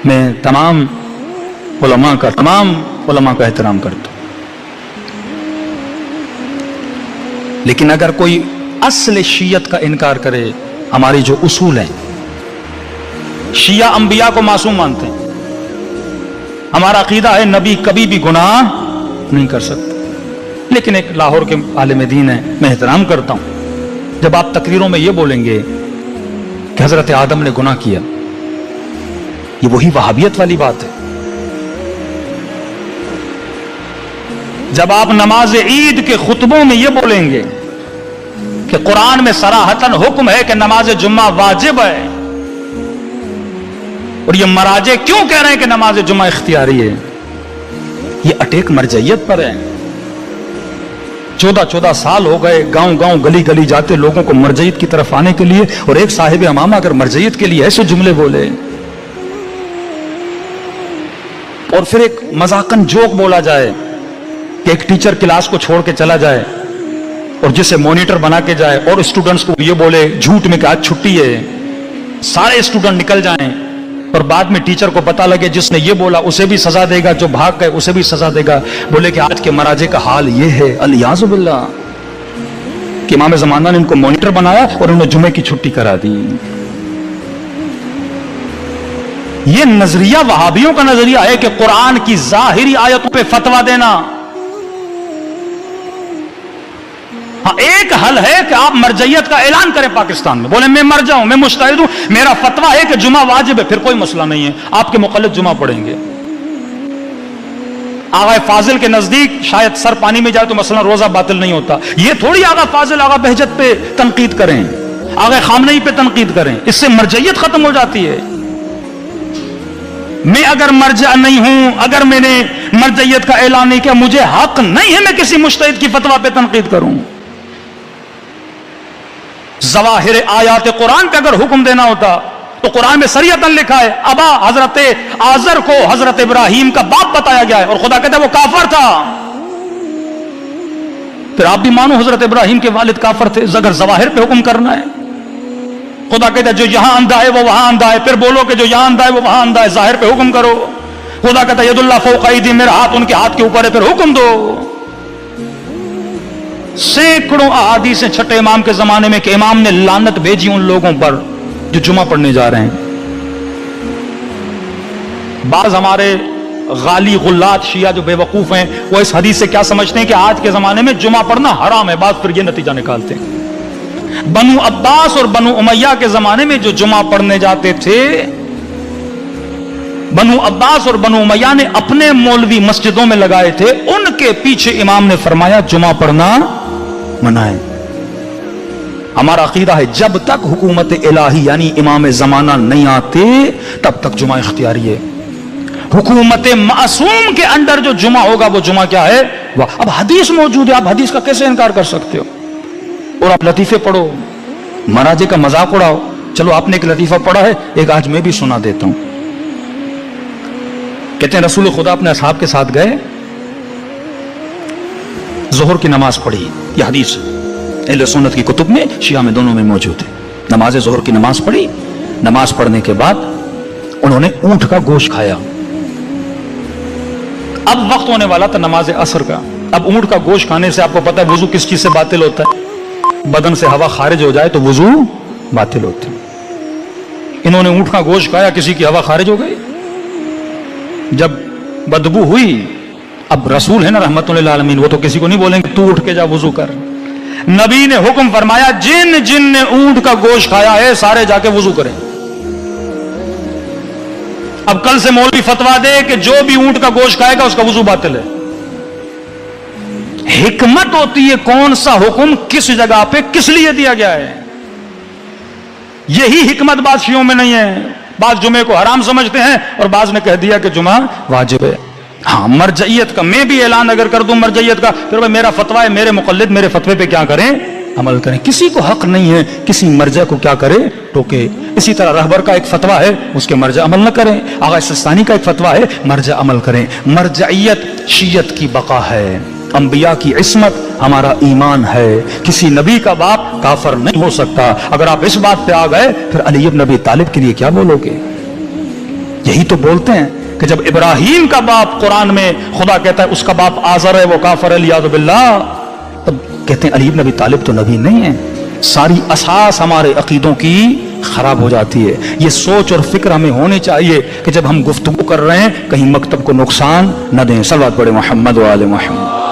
میں تمام علماء کا احترام کرتا ہوں، لیکن اگر کوئی اصل شیعت کا انکار کرے، ہماری جو اصول ہیں، شیعہ انبیاء کو معصوم مانتے ہیں، ہمارا عقیدہ ہے نبی کبھی بھی گناہ نہیں کر سکتے، لیکن ایک لاہور کے عالم دین ہے، میں احترام کرتا ہوں، جب آپ تقریروں میں یہ بولیں گے کہ حضرت آدم نے گناہ کیا، یہ وہی وہابیت والی بات ہے۔ جب آپ نماز عید کے خطبوں میں یہ بولیں گے کہ قرآن میں صراحتاً حکم ہے کہ نماز جمعہ واجب ہے، اور یہ مراجع کیوں کہہ رہے ہیں کہ نماز جمعہ اختیاری ہے، یہ اٹیک مرجعیت پر ہے۔ 14 سال ہو گئے گاؤں گاؤں گلی گلی جاتے لوگوں کو مرجعیت کی طرف آنے کے لیے، اور ایک صاحب امامہ اگر مرجعیت کے لیے ایسے جملے بولے، اور پھر ایک مذاقن جوک بولا جائے کہ ایک ٹیچر کلاس کو چھوڑ کے چلا جائے اور جسے مانیٹر بنا کے جائے اور اسٹوڈنٹس کو یہ بولے جھوٹ میں کہ آج چھٹی ہے، سارے اسٹوڈنٹ نکل جائیں، اور بعد میں ٹیچر کو پتا لگے جس نے یہ بولا اسے بھی سزا دے گا، جو بھاگ گئے اسے بھی سزا دے گا، بولے کہ آج کے مراجع کا حال یہ ہے الیاذ باللہ کہ امام زمانہ نے ان کو مانیٹر بنایا اور انہوں نے جمعے کی چھٹی کرا دی۔ یہ نظریہ وہابیوں کا نظریہ ہے کہ قرآن کی ظاہری آیتوں پہ فتویٰ دینا۔ ہاں ایک حل ہے کہ آپ مرجعیت کا اعلان کریں پاکستان میں، بولیں میں مر جاؤں، میں مجتہد ہوں، میرا فتویٰ ہے کہ جمعہ واجب ہے، پھر کوئی مسئلہ نہیں ہے، آپ کے مقلد جمعہ پڑھیں گے۔ آغا فاضل کے نزدیک شاید سر پانی میں جائے تو مثلا روزہ باطل نہیں ہوتا، یہ تھوڑی آغا فاضل آغا بہجت پہ تنقید کریں، آغا خامنئی پہ تنقید کریں، اس سے مرجعیت ختم ہو جاتی ہے۔ میں اگر مرجع نہیں ہوں، اگر میں نے مرجعیت کا اعلان نہیں کیا، مجھے حق نہیں ہے میں کسی مجتہد کی فتویٰ پہ تنقید کروں۔ ظواہر آیات قرآن پہ اگر حکم دینا ہوتا تو قرآن میں صریحتاً لکھا ہے، ابا حضرت آزر کو حضرت ابراہیم کا باپ بتایا گیا ہے، اور خدا کہتا ہے وہ کافر تھا، پھر آپ بھی مانو حضرت ابراہیم کے والد کافر تھے اگر ظواہر پہ حکم کرنا ہے۔ خدا کہتا ہے جو یہاں اندھا ہے وہ وہاں اندھا ہے، پھر بولو کہ جو یہاں اندھا ہے وہ وہاں اندھا ہے، ظاہر پہ حکم کرو۔ خدا کہتا ہے ید اللہ فوق ایدیہم، میرا ہاتھ ان کے ہاتھ کے اوپر ہے، پھر حکم دو۔ سینکڑوں احادیث ہیں چھٹے امام کے زمانے میں کہ امام نے لعنت بھیجی ان لوگوں پر جو جمعہ پڑھنے جا رہے ہیں۔ بعض ہمارے غالی غلات شیعہ جو بے وقوف ہیں وہ اس حدیث سے کیا سمجھتے ہیں کہ آج کے زمانے میں جمعہ پڑھنا حرام ہے، بعض پھر یہ نتیجہ نکالتے ہیں بنو عباس اور بنو امیہ کے زمانے میں جو جمعہ پڑھنے جاتے تھے، بنو عباس اور بنو امیہ نے اپنے مولوی مسجدوں میں لگائے تھے، ان کے پیچھے امام نے فرمایا جمعہ پڑھنا منع ہے۔ ہمارا عقیدہ ہے جب تک حکومت الہی یعنی امام زمانہ نہیں آتے تب تک جمعہ اختیاری ہے۔ حکومت معصوم کے انڈر جو جمعہ ہوگا وہ جمعہ کیا ہے؟ اب حدیث موجود ہے، آپ حدیث کا کیسے انکار کر سکتے ہو؟ اور آپ لطیفے پڑھو، مراجع کا مذاق اڑاؤ۔ چلو آپ نے ایک لطیفہ پڑھا ہے، ایک آج میں بھی سنا دیتا ہوں۔ کہتے ہیں رسول خدا اپنے اصحاب کے ساتھ گئے، ظہر کی نماز پڑھی، یہ حدیث اہل سنت کی کتب میں شیعہ میں دونوں میں موجود ہے۔ نماز ظہر کی نماز پڑھی، نماز پڑھنے کے بعد انہوں نے اونٹ کا گوشت کھایا۔ اب وقت ہونے والا تھا نماز عصر کا۔ اب اونٹ کا گوشت کھانے سے آپ کو پتا ہے وضو کس چیز سے باطل ہوتا ہے؟ بدن سے ہوا خارج ہو جائے تو وضو باطل ہوتا ہے۔ انہوں نے اونٹ کا گوشت کھایا، کسی کی ہوا خارج ہو گئی، جب بدبو ہوئی، اب رسول ہے نا رحمت للعالمین، وہ تو کسی کو نہیں بولیں گے تو اٹھ کے جا وضو کر۔ نبی نے حکم فرمایا جن جن نے اونٹ کا گوشت کھایا ہے سارے جا کے وضو کریں۔ اب کل سے مولوی فتویٰ دے کہ جو بھی اونٹ کا گوشت کھائے گا اس کا وضو باطل ہے۔ حکمت ہوتی ہے کون سا حکم کس جگہ پہ کس لیے دیا گیا ہے، یہی حکمت بعض شیعوں میں نہیں ہے۔ بعض جمعے کو حرام سمجھتے ہیں اور بعض نے کہہ دیا کہ جمعہ واجب ہے۔ ہاں مرجعیت کا میں بھی اعلان اگر کر دوں مرجعیت کا، پھر بھائی میرا فتویٰ ہے، میرے مقلد میرے فتوے پہ کیا کریں؟ عمل کریں۔ کسی کو حق نہیں ہے کسی مرجع کو کیا کرے؟ ٹوکے۔ اسی طرح رہبر کا ایک فتویٰ ہے، اس کے مرجع عمل نہ کریں۔ آغا سستانی کا ایک فتویٰ ہے، مرجع عمل کریں۔ مرجعیت شیعت کی بقا ہے، انبیاء کی عصمت ہمارا ایمان ہے۔ کسی نبی کا باپ کافر نہیں ہو سکتا۔ اگر آپ اس بات پہ آ گئے پھر علی ابن ابی طالب کے لیے کیا بولو گے؟ یہی تو بولتے ہیں کہ جب ابراہیم کا باپ قرآن میں خدا کہتا ہے اس کا باپ آزر ہے وہ کافر ہے لیاذ باللہ، تب کہتے ہیں علی بن ابی طالب تو نبی نہیں ہے. ساری اساس ہمارے عقیدوں کی خراب ہو جاتی ہے. یہ سوچ اور فکر ہمیں ہونی چاہیے کہ جب ہم گفتگو کر رہے ہیں کہیں مکتب کو نقصان نہ دیں. صلوات پڑھیں محمد و آل محمد.